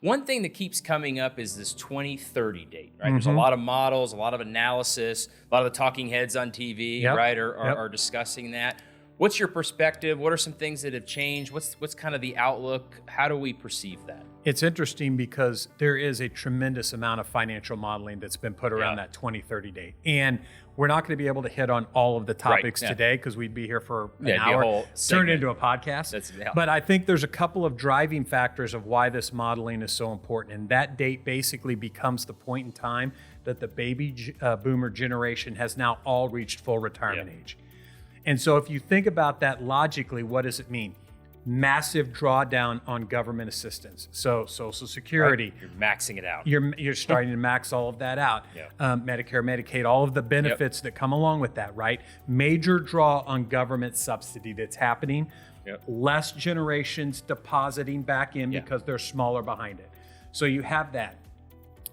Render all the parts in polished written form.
One thing that keeps coming up is this 2030 date, right? There's a lot of models, a lot of analysis, a lot of the talking heads on TV, right, are discussing that. What's your perspective? What are some things that have changed? What's kind of the outlook? How do we perceive that? It's interesting because there is a tremendous amount of financial modeling that's been put around that 2030 date. And we're not going to be able to hit on all of the topics today because we'd be here for an hour, turn it into a podcast. But I think there's a couple of driving factors of why this modeling is so important. And that date basically becomes the point in time that the baby boomer generation has now all reached full retirement age. And so if you think about that logically, what does it mean? Massive drawdown on government assistance. So Social Security. You're maxing it out. You're starting to max all of that out. Medicare, Medicaid, all of the benefits that come along with that, right? Major draw on government subsidy that's happening. Less generations depositing back in because they're smaller behind it. So you have that.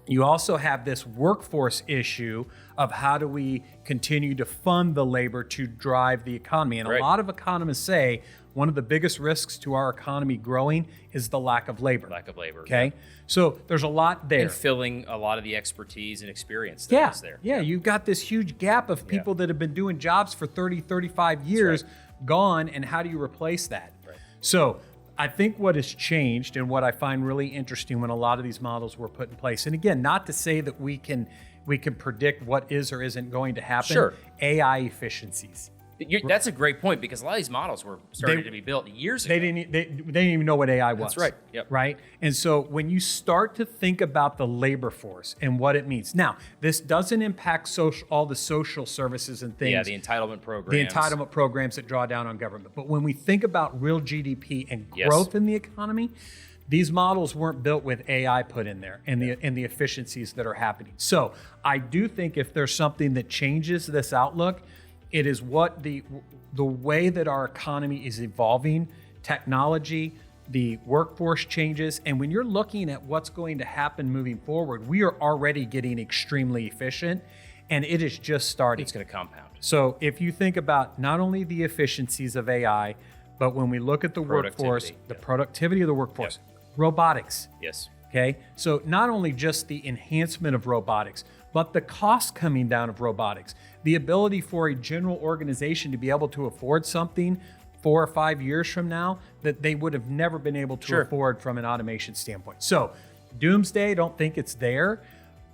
You also have this workforce issue of how do we continue to fund the labor to drive the economy. And a lot of economists say one of the biggest risks to our economy growing is the lack of labor. Okay. So there's a lot there. And filling a lot of the expertise and experience that is there. You've got this huge gap of people that have been doing jobs for 30, 35 years gone. And how do you replace that? So I think what has changed and what I find really interesting when a lot of these models were put in place, and again, not to say that we can predict what is or isn't going to happen, AI efficiencies. That's a great point because a lot of these models were starting to be built years ago. They didn't even know what AI was. That's right. Right? And so when you start to think about the labor force and what it means. Now, this doesn't impact all the social services and things. Yeah, the entitlement programs. The entitlement programs that draw down on government. But when we think about real GDP and growth in the economy, these models weren't built with AI put in there and the efficiencies that are happening. So I do think if there's something that changes this outlook, it is what the way that our economy is evolving, technology, the workforce changes. And when you're looking at what's going to happen moving forward, we are already getting extremely efficient and it is just starting. It's going to compound. So if you think about not only the efficiencies of AI, but when we look at the workforce, the productivity of the workforce, robotics. Okay. So not only just the enhancement of robotics, but the cost coming down of robotics, the ability for a general organization to be able to afford something 4 or 5 years from now that they would have never been able to afford from an automation standpoint. So doomsday, don't think it's there.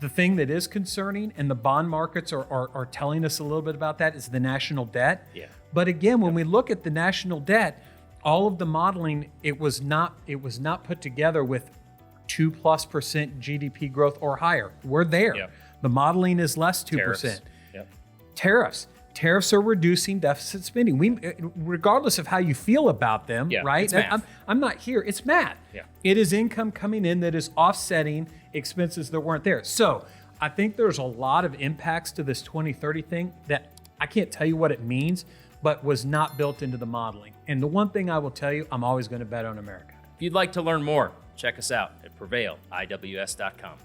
The thing that is concerning, and the bond markets are telling us a little bit about that, is the national debt. But again, when we look at the national debt, all of the modeling, it was not put together with 2+% GDP growth or higher. We're there. The modeling is less 2%. Tariffs are reducing deficit spending. Regardless of how you feel about them, right? It's math. I'm not here. It's math. It is income coming in that is offsetting expenses that weren't there. So I think there's a lot of impacts to this 2030 thing that I can't tell you what it means, but was not built into the modeling. And the one thing I will tell you, I'm always going to bet on America. If you'd like to learn more, check us out at PrevailIWS.com.